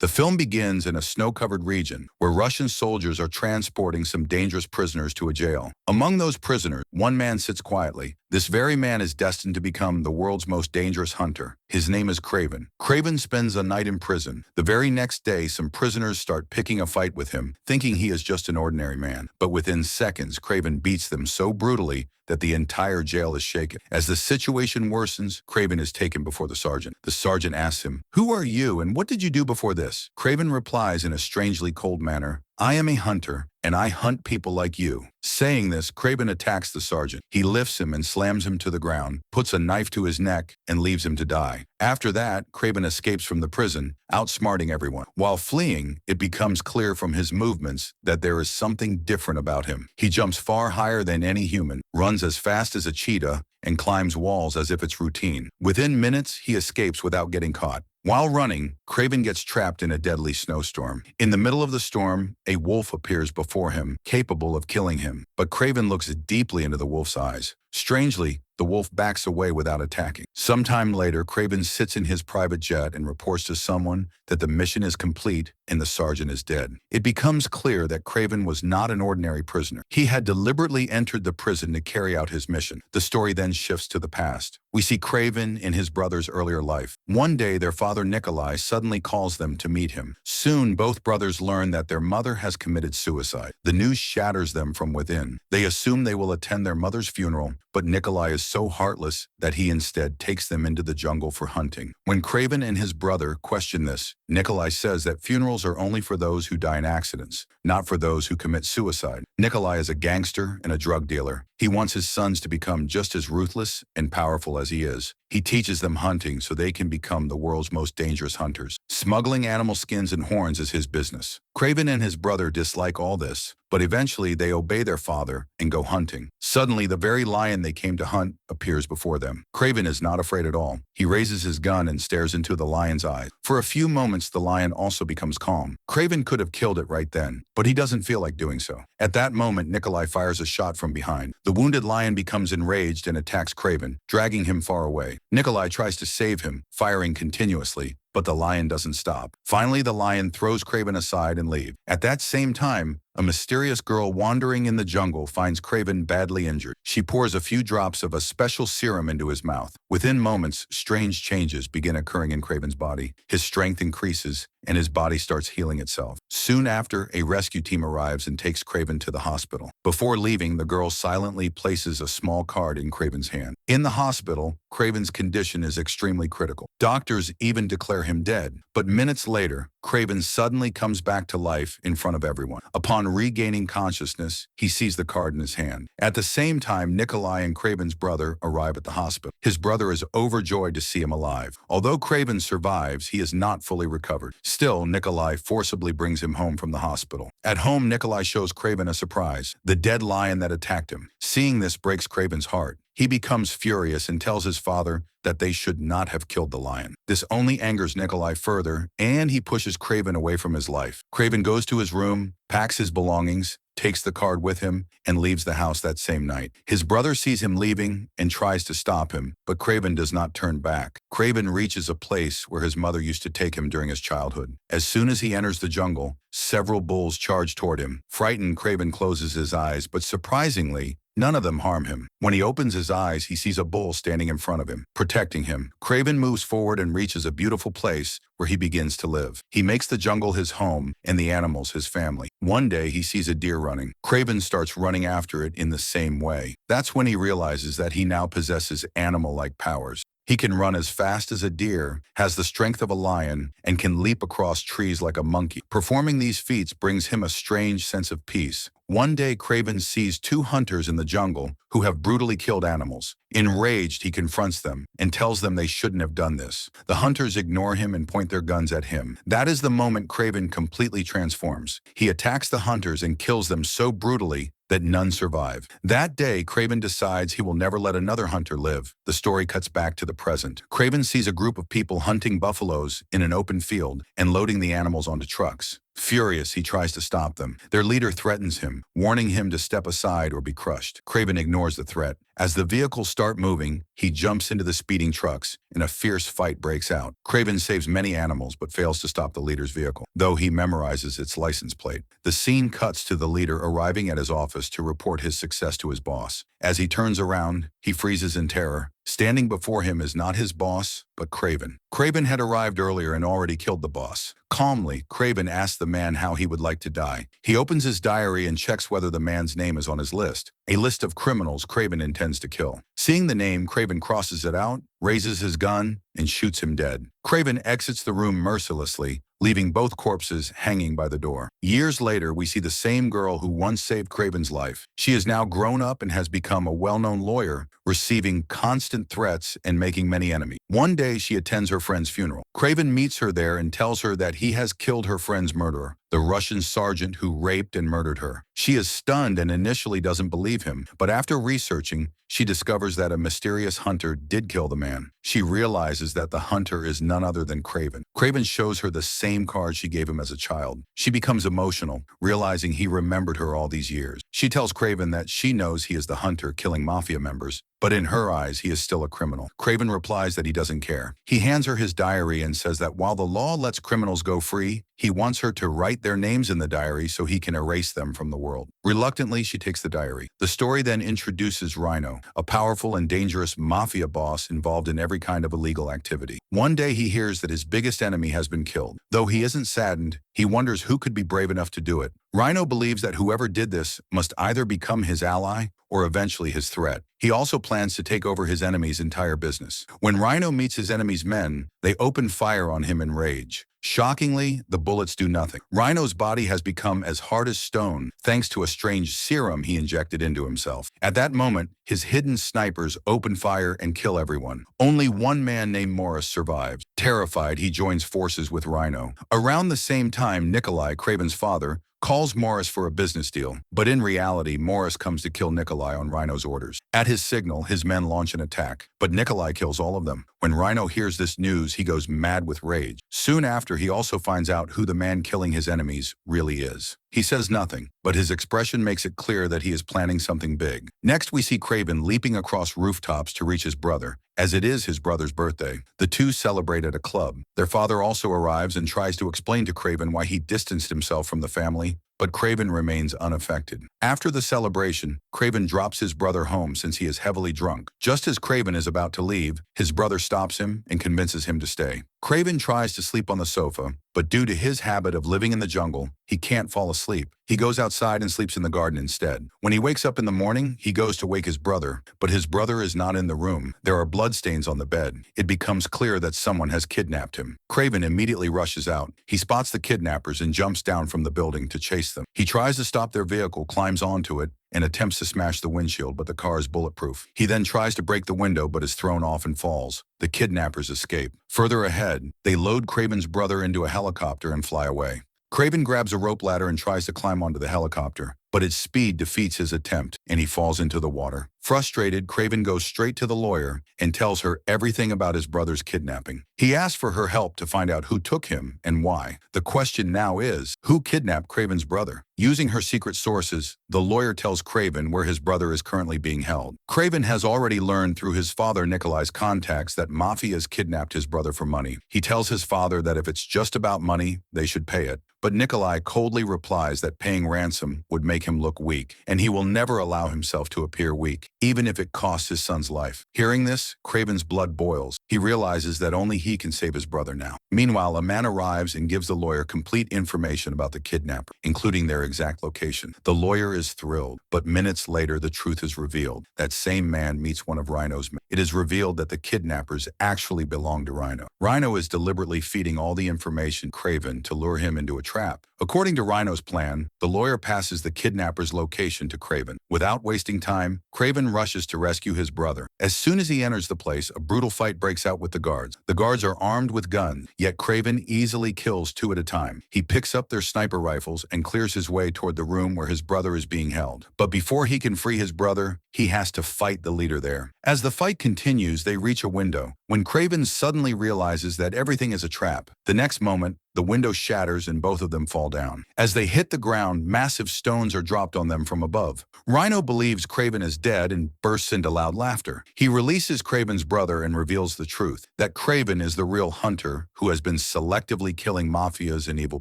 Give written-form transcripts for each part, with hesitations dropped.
The film begins in a snow-covered region where Russian soldiers are transporting some dangerous prisoners to a jail. Among those prisoners, one man sits quietly. This very man is destined to become the world's most dangerous hunter. His name is Kraven. Kraven spends a night in prison. The very next day, some prisoners start picking a fight with him, thinking he is just an ordinary man. But within seconds, Kraven beats them so brutally that the entire jail is shaken. As the situation worsens, Kraven is taken before the sergeant. The sergeant asks him, "Who are you and what did you do before this?" Kraven replies in a strangely cold manner, "I am a hunter, and I hunt people like you." Saying this, Kraven attacks the sergeant. He lifts him and slams him to the ground, puts a knife to his neck, and leaves him to die. After that, Kraven escapes from the prison, outsmarting everyone. While fleeing, it becomes clear from his movements that there is something different about him. He jumps far higher than any human, runs as fast as a cheetah, and climbs walls as if it's routine. Within minutes, he escapes without getting caught. While running, Kraven gets trapped in a deadly snowstorm. In the middle of the storm, a wolf appears before him, capable of killing him. But Kraven looks deeply into the wolf's eyes. Strangely, the wolf backs away without attacking. Sometime later, Kraven sits in his private jet and reports to someone that the mission is complete and the sergeant is dead. It becomes clear that Kraven was not an ordinary prisoner. He had deliberately entered the prison to carry out his mission. The story then shifts to the past. We see Kraven in his brother's earlier life. One day, their father Nikolai suddenly calls them to meet him. Soon, both brothers learn that their mother has committed suicide. The news shatters them from within. They assume they will attend their mother's funeral, but Nikolai is so heartless that he instead takes them into the jungle for hunting. When Kraven and his brother question this, Nikolai says that funerals are only for those who die in accidents, not for those who commit suicide. Nikolai is a gangster and a drug dealer. He wants his sons to become just as ruthless and powerful as he is. He teaches them hunting so they can become the world's most dangerous hunters. Smuggling animal skins and horns is his business. Kraven and his brother dislike all this, but eventually they obey their father and go hunting. Suddenly, the very lion they came to hunt appears before them. Kraven is not afraid at all. He raises his gun and stares into the lion's eyes. For a few moments, the lion also becomes calm. Kraven could have killed it right then, but he doesn't feel like doing so. At that moment, Nikolai fires a shot from behind. The wounded lion becomes enraged and attacks Kraven, dragging him far away. Nikolai tries to save him, firing continuously, but the lion doesn't stop. Finally, the lion throws Kraven aside and leaves. At that same time, a mysterious girl wandering in the jungle finds Kraven badly injured. She pours a few drops of a special serum into his mouth. Within moments, strange changes begin occurring in Kraven's body. His strength increases, and his body starts healing itself. Soon after, a rescue team arrives and takes Kraven to the hospital. Before leaving, the girl silently places a small card in Kraven's hand. In the hospital, Kraven's condition is extremely critical. Doctors even declare him dead. But minutes later, Kraven suddenly comes back to life in front of everyone. Upon regaining consciousness, he sees the card in his hand. At the same time, Nikolai and Kraven's brother arrive at the hospital. His brother is overjoyed to see him alive. Although Kraven survives, he is not fully recovered. Still, Nikolai forcibly brings him home from the hospital. At home, Nikolai shows Kraven a surprise, the dead lion that attacked him. Seeing this breaks Kraven's heart. He becomes furious and tells his father that they should not have killed the lion. This only angers Nikolai further, and he pushes Kraven away from his life. Kraven goes to his room, packs his belongings, takes the card with him, and leaves the house that same night. His brother sees him leaving and tries to stop him, but Kraven does not turn back. Kraven reaches a place where his mother used to take him during his childhood. As soon as he enters the jungle, several bulls charge toward him. Frightened, Kraven closes his eyes, but surprisingly, none of them harm him. When he opens his eyes, he sees a bull standing in front of him, protecting him. Kraven moves forward and reaches a beautiful place where he begins to live. He makes the jungle his home and the animals his family. One day, he sees a deer running. Kraven starts running after it in the same way. That's when he realizes that he now possesses animal-like powers. He can run as fast as a deer, has the strength of a lion, and can leap across trees like a monkey. Performing these feats brings him a strange sense of peace. One day, Kraven sees two hunters in the jungle who have brutally killed animals. Enraged, he confronts them and tells them they shouldn't have done this. The hunters ignore him and point their guns at him. That is the moment Kraven completely transforms. He attacks the hunters and kills them so brutally that none survive. That day, Kraven decides he will never let another hunter live. The story cuts back to the present. Kraven sees a group of people hunting buffaloes in an open field and loading the animals onto trucks. Furious, he tries to stop them. Their leader threatens him, warning him to step aside or be crushed. Kraven ignores the threat. As the vehicles start moving, he jumps into the speeding trucks, and a fierce fight breaks out. Kraven saves many animals but fails to stop the leader's vehicle, though he memorizes its license plate. The scene cuts to the leader arriving at his office to report his success to his boss. As he turns around, he freezes in terror. Standing before him is not his boss, but Kraven. Kraven had arrived earlier and already killed the boss. Calmly, Kraven asks the man how he would like to die. He opens his diary and checks whether the man's name is on his list, a list of criminals Kraven intends to kill. Seeing the name, Kraven crosses it out, raises his gun, and shoots him dead. Kraven exits the room mercilessly, leaving both corpses hanging by the door. Years later, we see the same girl who once saved Kraven's life. She is now grown up and has become a well-known lawyer, receiving constant threats and making many enemies. One day, she attends her friend's funeral. Kraven meets her there and tells her that he has killed her friend's murderer, the Russian sergeant who raped and murdered her. She is stunned and initially doesn't believe him, but after researching, she discovers that a mysterious hunter did kill the man. She realizes that the hunter is none other than Kraven. Kraven shows her the same card she gave him as a child. She becomes emotional, realizing he remembered her all these years. She tells Kraven that she knows he is the hunter killing mafia members, but in her eyes, he is still a criminal. Kraven replies that he doesn't care. He hands her his diary and says that while the law lets criminals go free, he wants her to write their names in the diary so he can erase them from the world. Reluctantly, she takes the diary. The story then introduces Rhino, a powerful and dangerous mafia boss involved in every kind of illegal activity. One day he hears that his biggest enemy has been killed. Though he isn't saddened, he wonders who could be brave enough to do it. Rhino believes that whoever did this must either become his ally or eventually his threat. He also plans to take over his enemy's entire business. When Rhino meets his enemy's men, they open fire on him in rage. Shockingly, the bullets do nothing. Rhino's body has become as hard as stone thanks to a strange serum he injected into himself. At that moment, his hidden snipers open fire and kill everyone. Only one man named Morris survives. Terrified, he joins forces with Rhino. Around the same time, Nikolai, Kraven's father, calls Morris for a business deal, but in reality, Morris comes to kill Nikolai on Rhino's orders. At his signal, his men launch an attack, but Nikolai kills all of them. When Rhino hears this news, he goes mad with rage. Soon after, he also finds out who the man killing his enemies really is. He says nothing, but his expression makes it clear that he is planning something big. Next, we see Kraven leaping across rooftops to reach his brother, as it is his brother's birthday. The two celebrate at a club. Their father also arrives and tries to explain to Kraven why he distanced himself from the family, but Kraven remains unaffected. After the celebration, Kraven drops his brother home since he is heavily drunk. Just as Kraven is about to leave, his brother stops him and convinces him to stay. Kraven tries to sleep on the sofa, but due to his habit of living in the jungle, he can't fall asleep. He goes outside and sleeps in the garden instead. When he wakes up in the morning, he goes to wake his brother, but his brother is not in the room. There are bloodstains on the bed. It becomes clear that someone has kidnapped him. Kraven immediately rushes out. He spots the kidnappers and jumps down from the building to chase them. He tries to stop their vehicle, climbs onto it, and attempts to smash the windshield, but the car is bulletproof. He then tries to break the window but is thrown off and falls. The kidnappers escape. Further ahead, they load Kraven's brother into a helicopter and fly away. Kraven grabs a rope ladder and tries to climb onto the helicopter, but its speed defeats his attempt, and he falls into the water. Frustrated, Kraven goes straight to the lawyer and tells her everything about his brother's kidnapping. He asks for her help to find out who took him and why. The question now is, who kidnapped Kraven's brother? Using her secret sources, the lawyer tells Kraven where his brother is currently being held. Kraven has already learned through his father Nikolai's contacts that mafias kidnapped his brother for money. He tells his father that if it's just about money, they should pay it. But Nikolai coldly replies that paying ransom would make him look weak, and he will never allow himself to appear weak, even if it costs his son's life. Hearing this, Kraven's blood boils. He realizes that only he can save his brother now. Meanwhile, a man arrives and gives the lawyer complete information about the kidnapper, including their exact location. The lawyer is thrilled, but minutes later, the truth is revealed. That same man meets one of Rhino's men. It is revealed that the kidnappers actually belong to Rhino. Rhino is deliberately feeding all the information Kraven to lure him into a trap. According to Rhino's plan, the lawyer passes the kidnapper's location to Kraven. Without wasting time, Kraven rushes to rescue his brother. As soon as he enters the place, a brutal fight breaks out with the guards. The guards are armed with guns, yet Kraven easily kills two at a time. He picks up their sniper rifles and clears his way toward the room where his brother is being held. But before he can free his brother, he has to fight the leader there. As the fight continues, they reach a window. When Kraven suddenly realizes that everything is a trap, the next moment, the window shatters and both of them fall down. As they hit the ground, massive stones are dropped on them from above. Rhino believes Kraven is dead and bursts into loud laughter. He releases Kraven's brother and reveals the truth, that Kraven is the real hunter who has been selectively killing mafias and evil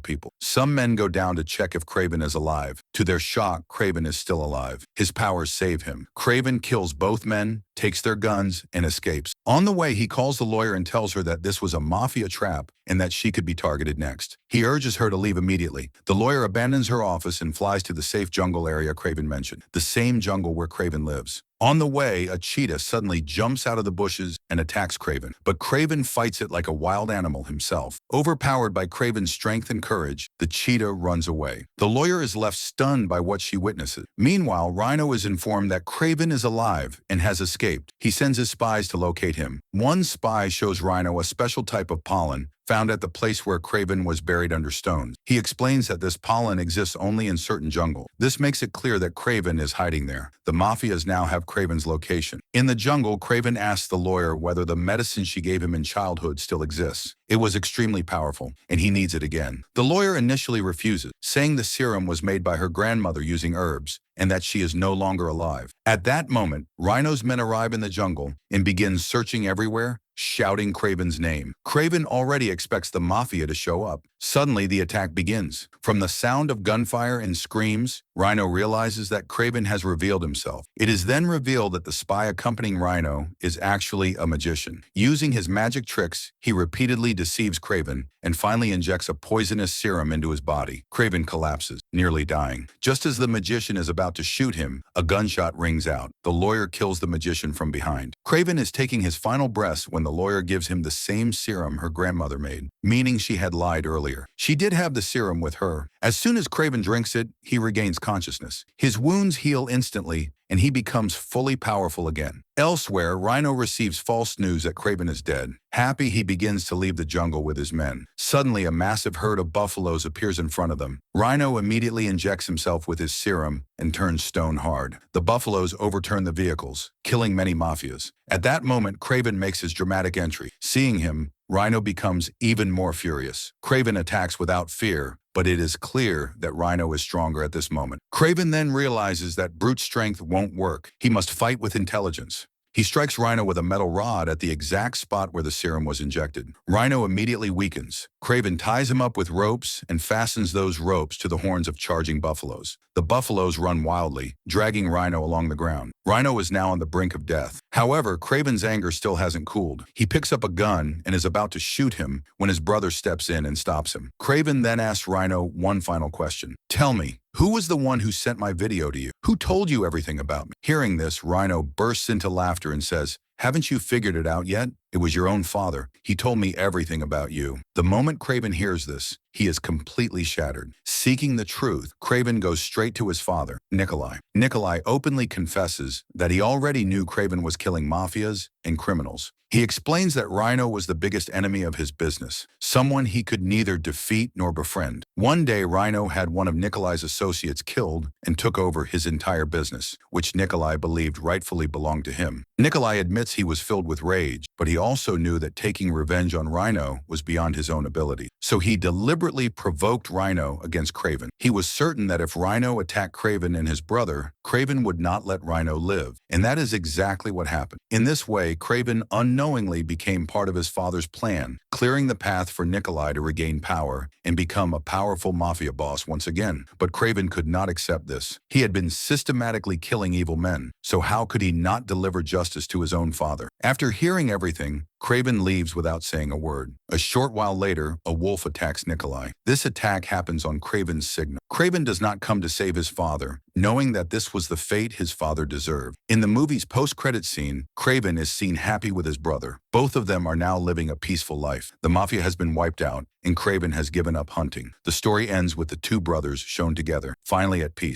people. Some men go down to check if Kraven is alive. To their shock, Kraven is still alive. His powers save him. Kraven kills both men, takes their guns, and escapes. On the way, he calls the lawyer and tells her that this was a mafia trap and that she could be targeted next. He urges her to leave immediately. The lawyer abandons her office and flies to the safe jungle area Kraven mentioned, the same jungle where Kraven lives. On the way, a cheetah suddenly jumps out of the bushes and attacks Kraven, but Kraven fights it like a wild animal himself. Overpowered by Kraven's strength and courage, the cheetah runs away. The lawyer is left stunned by what she witnesses. Meanwhile, Rhino is informed that Kraven is alive and has escaped. He sends his spies to locate him. One spy shows Rhino a special type of pollen found at the place where Kraven was buried under stones. He explains that this pollen exists only in certain jungles. This makes it clear that Kraven is hiding there. The mafias now have Kraven's location. In the jungle, Kraven asks the lawyer whether the medicine she gave him in childhood still exists. It was extremely powerful, and he needs it again. The lawyer initially refuses, saying the serum was made by her grandmother using herbs, and that she is no longer alive. At that moment, Rhino's men arrive in the jungle and begin searching everywhere, shouting Kraven's name. Kraven already expects the mafia to show up. Suddenly, the attack begins. From the sound of gunfire and screams, Rhino realizes that Kraven has revealed himself. It is then revealed that the spy accompanying Rhino is actually a magician. Using his magic tricks, he repeatedly deceives Kraven and finally injects a poisonous serum into his body. Kraven collapses, nearly dying. Just as the magician is about to shoot him, a gunshot rings out. The lawyer kills the magician from behind. Kraven is taking his final breaths when the lawyer gives him the same serum her grandmother made, meaning she had lied earlier. She did have the serum with her. As soon as Kraven drinks it, he regains consciousness. His wounds heal instantly, and he becomes fully powerful again. Elsewhere, Rhino receives false news that Kraven is dead. Happy, he begins to leave the jungle with his men. Suddenly, a massive herd of buffaloes appears in front of them. Rhino immediately injects himself with his serum and turns stone hard. The buffaloes overturn the vehicles, killing many mafias. At that moment, Kraven makes his dramatic entry. Seeing him, Rhino becomes even more furious. Kraven attacks without fear, but it is clear that Rhino is stronger at this moment. Kraven then realizes that brute strength won't work. He must fight with intelligence. He strikes Rhino with a metal rod at the exact spot where the serum was injected. Rhino immediately weakens. Kraven ties him up with ropes and fastens those ropes to the horns of charging buffaloes. The buffaloes run wildly, dragging Rhino along the ground. Rhino is now on the brink of death. However, Kraven's anger still hasn't cooled. He picks up a gun and is about to shoot him when his brother steps in and stops him. Kraven then asks Rhino one final question. "Tell me, who was the one who sent my video to you? Who told you everything about me?" Hearing this, Rhino bursts into laughter and says, "Haven't you figured it out yet? It was your own father. He told me everything about you." The moment Kraven hears this, he is completely shattered. Seeking the truth, Kraven goes straight to his father, Nikolai. Nikolai openly confesses that he already knew Kraven was killing mafias and criminals. He explains that Rhino was the biggest enemy of his business, someone he could neither defeat nor befriend. One day, Rhino had one of Nikolai's associates killed and took over his entire business, which Nikolai believed rightfully belonged to him. Nikolai admits he was filled with rage, but he also knew that taking revenge on Rhino was beyond his own ability. So he deliberately provoked Rhino against Kraven. He was certain that if Rhino attacked Kraven and his brother, Kraven would not let Rhino live. And that is exactly what happened. In this way, Kraven unknowingly became part of his father's plan, clearing the path for Nikolai to regain power and become a powerful mafia boss once again. But Kraven could not accept this. He had been systematically killing evil men, so how could he not deliver justice to his own father? After hearing everything, Kraven leaves without saying a word. A short while later, a wolf attacks Nikolai. This attack happens on Kraven's signal. Kraven does not come to save his father, knowing that this was the fate his father deserved. In the movie's post-credit scene, Kraven is seen happy with his brother. Both of them are now living a peaceful life. The mafia has been wiped out, and Kraven has given up hunting. The story ends with the two brothers shown together, finally at peace.